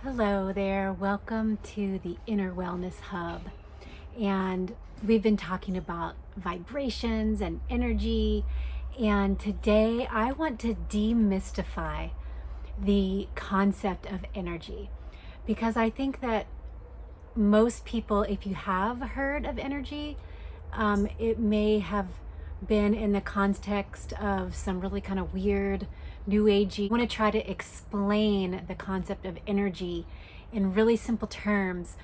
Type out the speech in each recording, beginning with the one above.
Hello there, welcome to the Inner Wellness Hub. And we've been talking about vibrations and energy, and today I want to demystify the concept of energy because I think that most people, if you have heard of energy, it may have been in the context of some really kind of weird new agey. I want to try to explain the concept of energy in really simple terms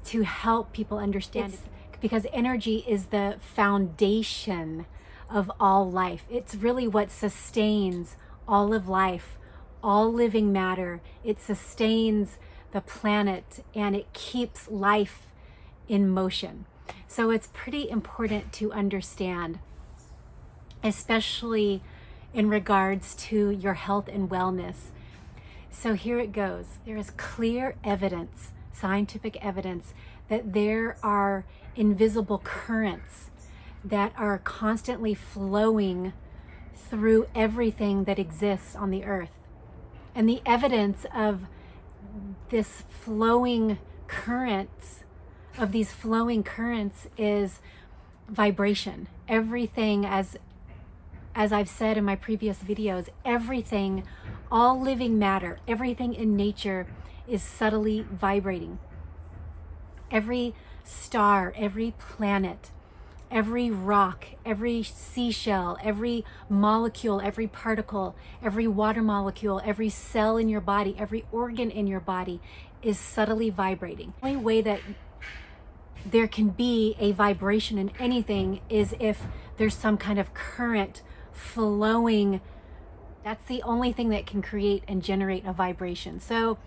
to help people understand it, because energy is the foundation of all life. It's really what sustains all of life, all living matter. It sustains the planet and it keeps life in motion. So it's pretty important to understand, especially in regards to your health and wellness. So here it goes. There is clear evidence, scientific evidence, that there are invisible currents that are constantly flowing through everything that exists on the earth. And the evidence of this flowing currents, of these flowing currents, is vibration. Everything, as I've said in my previous videos, everything, all living matter, everything in nature is subtly vibrating. Every star, every planet, every rock, every seashell, every molecule, every particle, every water molecule, every cell in your body, every organ in your body is subtly vibrating. The only way that there can be a vibration in anything is if there's some kind of current flowing. That's the only thing that can create and generate a vibration. So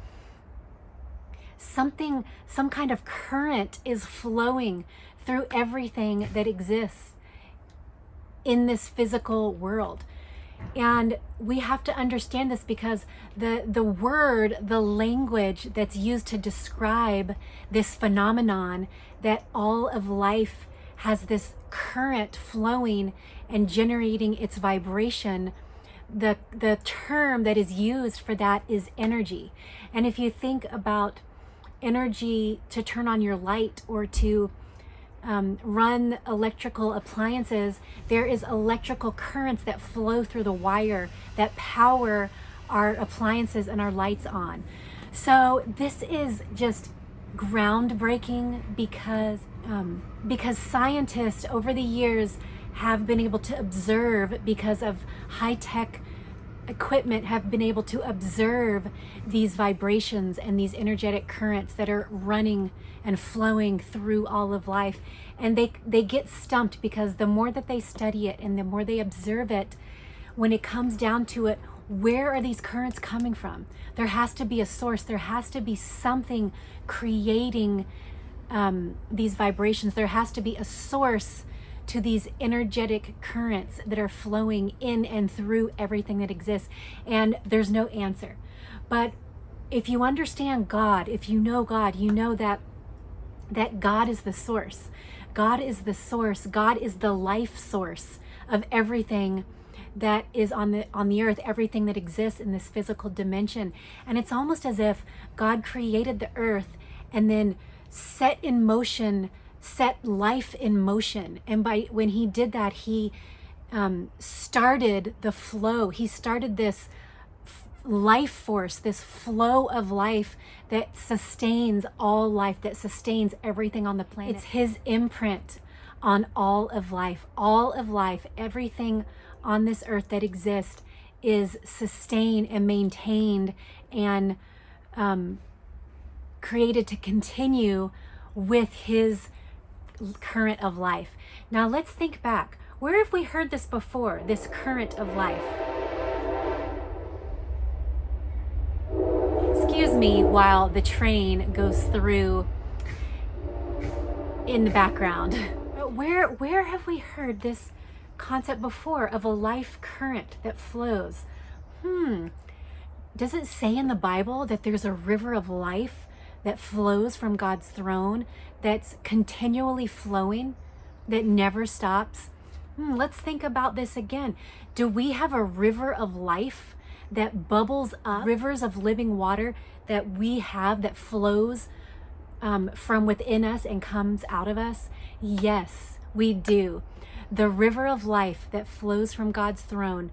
some kind of current is flowing through everything that exists in this physical world. And we have to understand this because the word, the language that's used to describe this phenomenon, that all of life has this current flowing and generating its vibration, the term that is used for that is energy. And if you think about energy to turn on your light or to run electrical appliances, there is electrical currents that flow through the wire that power our appliances and our lights on. So this is just groundbreaking because scientists over the years have been able to observe, because of high-tech equipment, have been able to observe these vibrations and these energetic currents that are running and flowing through all of life. And they get stumped because the more that they study it and the more they observe it, when it comes down to it, where are these currents coming from? There has to be a source. There has to be something creating these vibrations. There has to be a source to these energetic currents that are flowing in and through everything that exists. And there's no answer. But if you understand God, if you know God, you know that God is the source. God is the source. God is the life source of everything that is on the earth, everything that exists in this physical dimension. And it's almost as if God created the earth and then set life in motion. And when he did that, he started the flow. He started this life force, this flow of life that sustains all life, that sustains everything on the planet. It's his imprint on all of life. All of life, everything on this earth that exists, is sustained and maintained and created to continue with his current of life. Now let's think back. Where have we heard this before, this current of life? Excuse me while the train goes through in the background. Where have we heard this concept before of a life current that flows? Does it say in the Bible that there's a river of life that flows from God's throne, that's continually flowing, that never stops? Let's think about this again. Do we have a river of life that bubbles up, rivers of living water that we have that flows from within us and comes out of us? Yes, we do. The river of life that flows from God's throne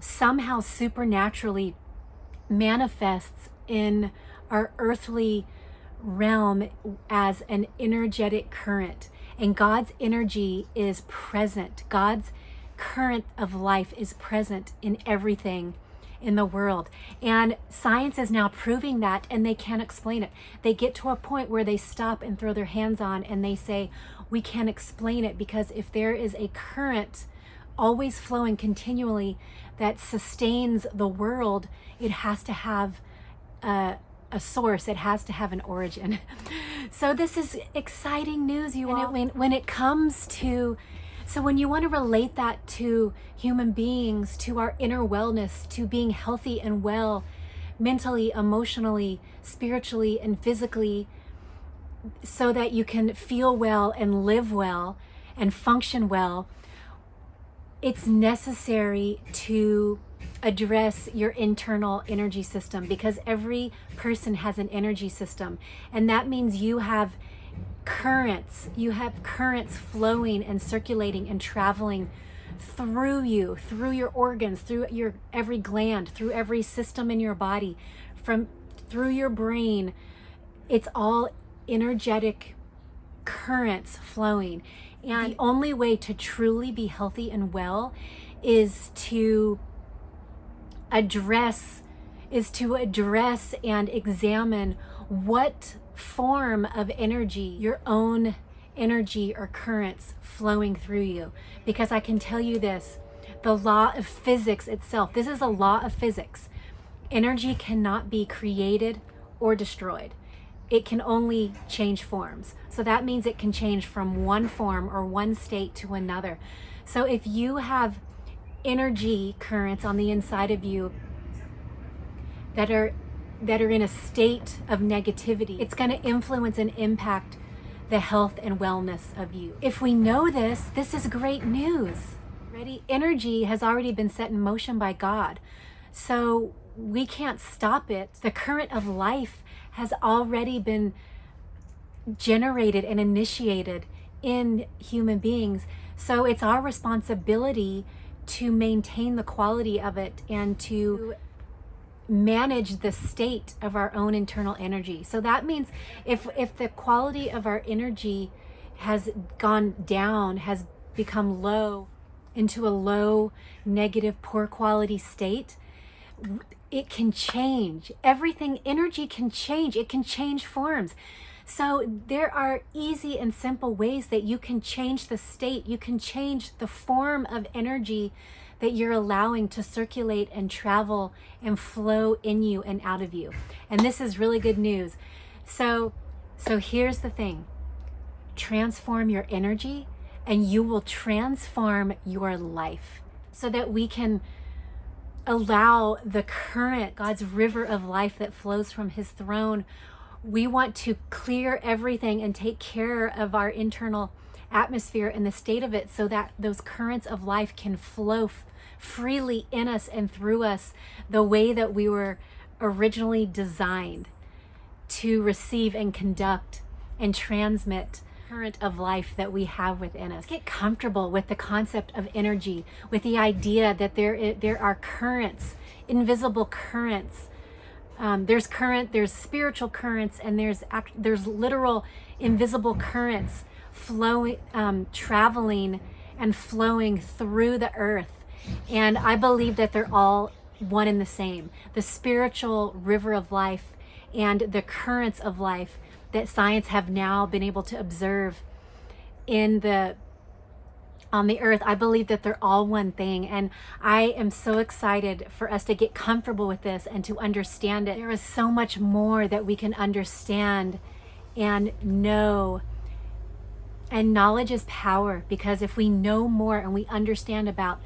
somehow supernaturally manifests in our earthly realm as an energetic current. And God's energy is present. God's current of life is present in everything in the world. And science is now proving that, and they can't explain it. They get to a point where they stop and throw their hands on and they say, we can't explain it, because if there is a current always flowing continually that sustains the world, it has to have a source. It has to have an origin. So this is exciting news, you all. When it comes to, so when you want to relate that to human beings, to our inner wellness, to being healthy and well, mentally, emotionally, spiritually, and physically, so that you can feel well and live well and function well, it's necessary to address your internal energy system, because every person has an energy system. And that means you have currents flowing and circulating and traveling through you, through your organs, through your every gland, through every system in your body, through your brain. It's all energetic currents flowing. And the only way to truly be healthy and well is to address and examine what form of energy, your own energy or currents flowing through you. Because I can tell you this, the law of physics itself, this is a law of physics. Energy cannot be created or destroyed. It can only change forms. So that means it can change from one form or one state to another. So if you have energy currents on the inside of you that are in a state of negativity, it's going to influence and impact the health and wellness of you. If we know this is great news. Ready? Energy has already been set in motion by God. So we can't stop it. The current of life has already been generated and initiated in human beings. So it's our responsibility to maintain the quality of it and to manage the state of our own internal energy. So that means if the quality of our energy has gone down, has become low, into a low, negative, poor quality state, it can change. Everything, energy can change. It can change forms. So there are easy and simple ways that you can change the state. You can change the form of energy that you're allowing to circulate and travel and flow in you and out of you. And this is really good news. So here's the thing. Transform your energy and you will transform your life, so that we can allow the current, God's river of life that flows from his throne. We want to clear everything and take care of our internal atmosphere and the state of it, so that those currents of life can flow freely in us and through us the way that we were originally designed to receive and conduct and transmit current of life that we have within us. Get comfortable with the concept of energy, with the idea that there are currents, invisible currents. There's spiritual currents, and there's literal invisible currents flowing, traveling and flowing through the earth. And I believe that they're all one and the same. The spiritual river of life and the currents of life that science have now been able to observe on the earth, I believe that they're all one thing. And I am so excited for us to get comfortable with this and to understand it. There is so much more that we can understand and know. And knowledge is power, because if we know more and we understand about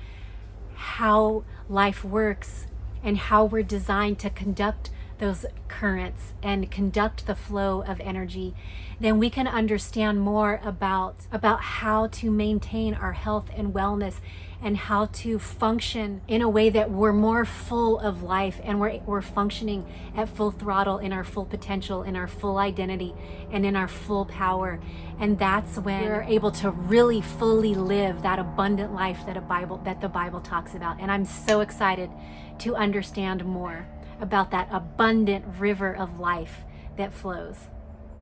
how life works and how we're designed to conduct those currents and conduct the flow of energy, then we can understand more about how to maintain our health and wellness, and how to function in a way that we're more full of life, and we're functioning at full throttle, in our full potential, in our full identity, and in our full power. And that's when we're able to really fully live that abundant life that the Bible talks about. And I'm so excited to understand more about that abundant river of life that flows.